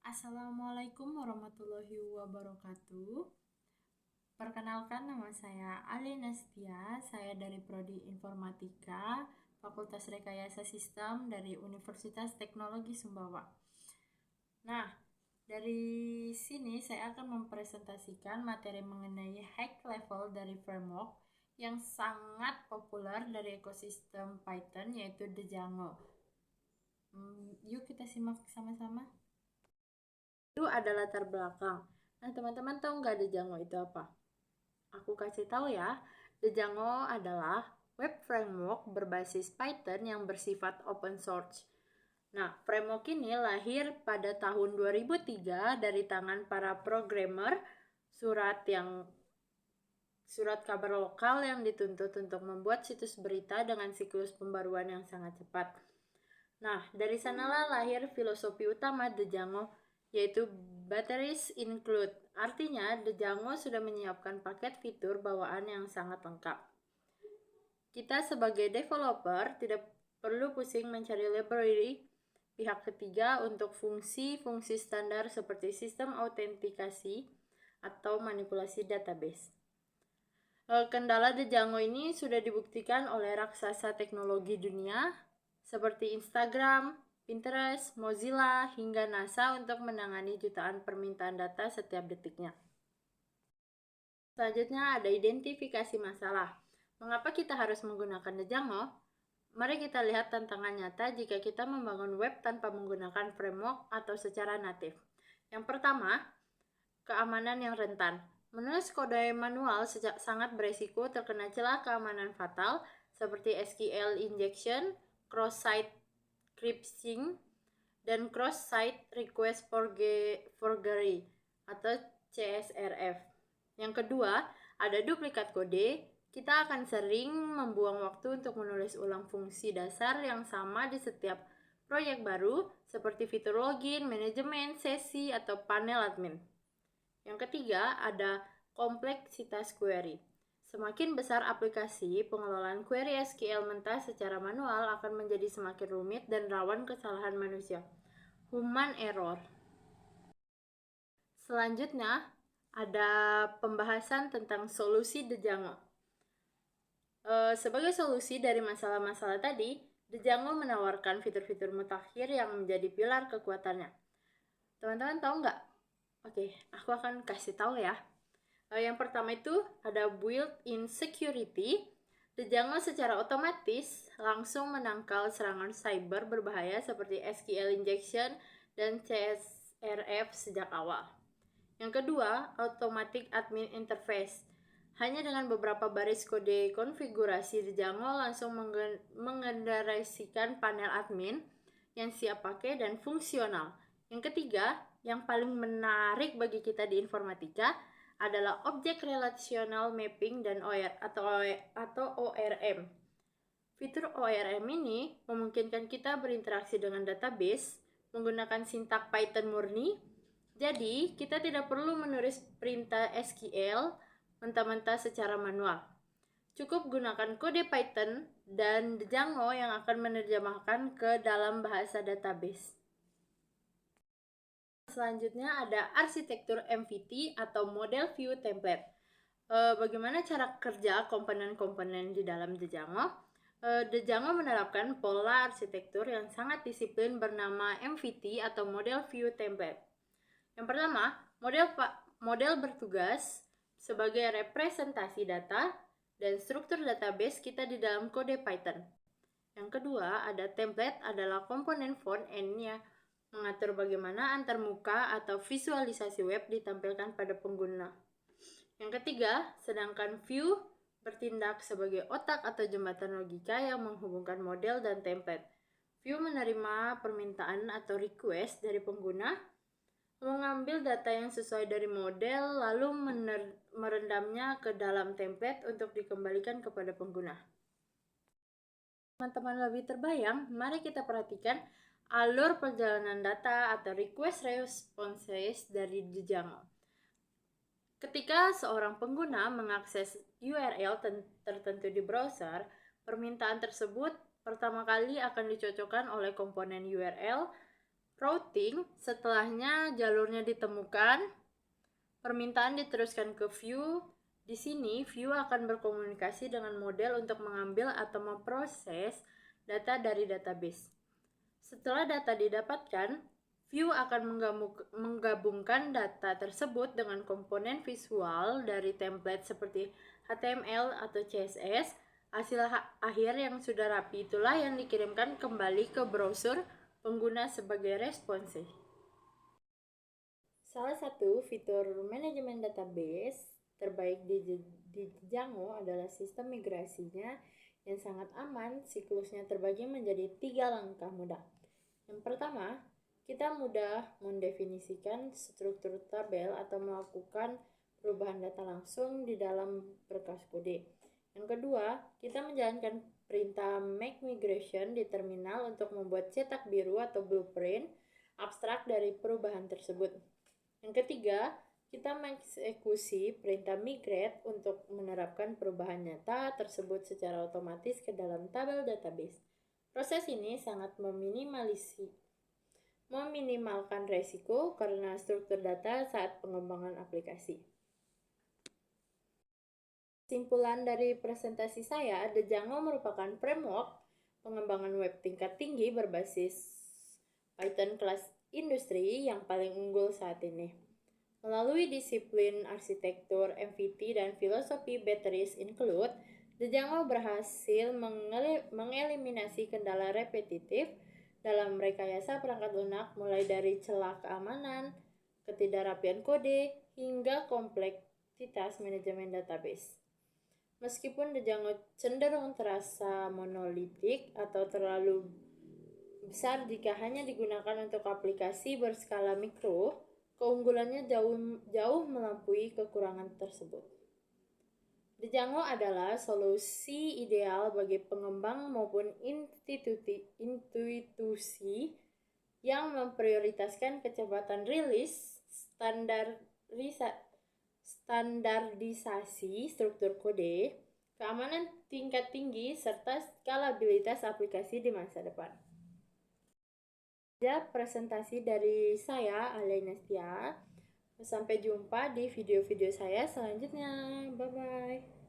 Assalamualaikum warahmatullahi wabarakatuh. Perkenalkan, nama saya Alina Setia. Saya dari Prodi Informatika, Fakultas Rekayasa Sistem dari Universitas Teknologi Sumbawa. Nah, dari sini saya akan mempresentasikan materi mengenai high level dari framework yang sangat populer dari ekosistem Python, yaitu Django. Yuk kita simak sama-sama. Itu ada latar belakang. Nah, teman-teman tahu nggak Django itu apa? Aku kasih tahu ya. Django adalah web framework berbasis Python yang bersifat open source. Nah, framework ini lahir pada tahun 2003 dari tangan para programmer surat kabar lokal yang dituntut untuk membuat situs berita dengan siklus pembaruan yang sangat cepat. Nah, dari sanalah lahir filosofi utama Django, yaitu batteries include. Artinya, Django sudah menyiapkan paket fitur bawaan yang sangat lengkap. Kita sebagai developer tidak perlu pusing mencari library pihak ketiga untuk fungsi-fungsi standar seperti sistem autentikasi atau manipulasi database. Kendala Django ini sudah dibuktikan oleh raksasa teknologi dunia seperti Instagram, Pinterest, Mozilla, hingga NASA untuk menangani jutaan permintaan data setiap detiknya. Selanjutnya ada identifikasi masalah. Mengapa kita harus menggunakan Django? Mari kita lihat tantangan nyata jika kita membangun web tanpa menggunakan framework atau secara natif. Yang pertama, keamanan yang rentan. Menulis kode manual sangat beresiko terkena celah keamanan fatal seperti SQL injection, cross-site crypting, dan cross-site request forgery atau CSRF. Yang kedua, ada duplikat kode. Kita akan sering membuang waktu untuk menulis ulang fungsi dasar yang sama di setiap proyek baru seperti fitur login, manajemen, sesi, atau panel admin. Yang ketiga, ada kompleksitas query. Semakin besar aplikasi, pengelolaan query SQL mentah secara manual akan menjadi semakin rumit dan rawan kesalahan manusia. Human error. Selanjutnya, ada pembahasan tentang solusi Django. Sebagai solusi dari masalah-masalah tadi, Django menawarkan fitur-fitur mutakhir yang menjadi pilar kekuatannya. Teman-teman tahu nggak? Oke, aku akan kasih tahu ya. Yang pertama itu ada built-in security. Django secara otomatis langsung menangkal serangan cyber berbahaya seperti SQL injection dan CSRF sejak awal. Yang kedua, automatic admin interface. Hanya dengan beberapa baris kode konfigurasi Django langsung mengendarasikan panel admin yang siap pakai dan fungsional. Yang ketiga, yang paling menarik bagi kita di informatika adalah Object Relational Mapping dan ORM. Fitur ORM ini memungkinkan kita berinteraksi dengan database menggunakan sintak Python murni. Jadi, kita tidak perlu menulis perintah SQL mentah-mentah secara manual. Cukup gunakan kode Python dan Django yang akan menerjemahkan ke dalam bahasa database. Selanjutnya ada arsitektur MVT atau Model View Template. Bagaimana cara kerja komponen-komponen di dalam Django? Django menerapkan pola arsitektur yang sangat disiplin bernama MVT atau Model View Template. Yang pertama, model bertugas sebagai representasi data dan struktur database kita di dalam kode Python. Yang kedua, ada template adalah komponen front end-nya, mengatur bagaimana antarmuka atau visualisasi web ditampilkan pada pengguna. Yang ketiga, sedangkan view bertindak sebagai otak atau jembatan logika yang menghubungkan model dan template. View menerima permintaan atau request dari pengguna, mengambil data yang sesuai dari model, lalu merendamnya ke dalam template untuk dikembalikan kepada pengguna. Teman-teman lebih terbayang, mari kita perhatikan alur perjalanan data atau request responses dari Django. Ketika seorang pengguna mengakses URL tertentu di browser, permintaan tersebut pertama kali akan dicocokkan oleh komponen URL Routing, setelahnya jalurnya ditemukan, permintaan diteruskan ke view. Di sini, view akan berkomunikasi dengan model untuk mengambil atau memproses data dari database. Setelah data didapatkan, view akan menggabungkan data tersebut dengan komponen visual dari template seperti HTML atau CSS. Hasil akhir yang sudah rapi itulah yang dikirimkan kembali ke browser pengguna sebagai response. Salah satu fitur manajemen database terbaik di Django adalah sistem migrasinya yang sangat aman. Siklusnya terbagi menjadi 3 langkah mudah. Yang pertama, kita mudah mendefinisikan struktur tabel atau melakukan perubahan data langsung di dalam berkas kode. Yang kedua, kita menjalankan perintah make migration di terminal untuk membuat cetak biru atau blueprint abstrak dari perubahan tersebut. Yang ketiga, kita mengeksekusi perintah migrate untuk menerapkan perubahan nyata tersebut secara otomatis ke dalam tabel database. Proses ini sangat meminimalkan resiko karena struktur data saat pengembangan aplikasi. Kesimpulan dari presentasi saya, Django merupakan framework pengembangan web tingkat tinggi berbasis Python kelas industri yang paling unggul saat ini. Melalui disiplin arsitektur, MVT, dan filosofi batteries include, Django berhasil mengeliminasi kendala repetitif dalam rekayasa perangkat lunak, mulai dari celah keamanan, ketidakrapian kode, hingga kompleksitas manajemen database. Meskipun Django cenderung terasa monolitik atau terlalu besar jika hanya digunakan untuk aplikasi berskala mikro, keunggulannya jauh melampaui kekurangan tersebut. Django adalah solusi ideal bagi pengembang maupun institusi yang memprioritaskan kecepatan rilis, standarisasi struktur kode, keamanan tingkat tinggi, serta skalabilitas aplikasi di masa depan. Presentasi dari saya, Alena Setia. Sampai jumpa di video-video saya selanjutnya. Bye-bye.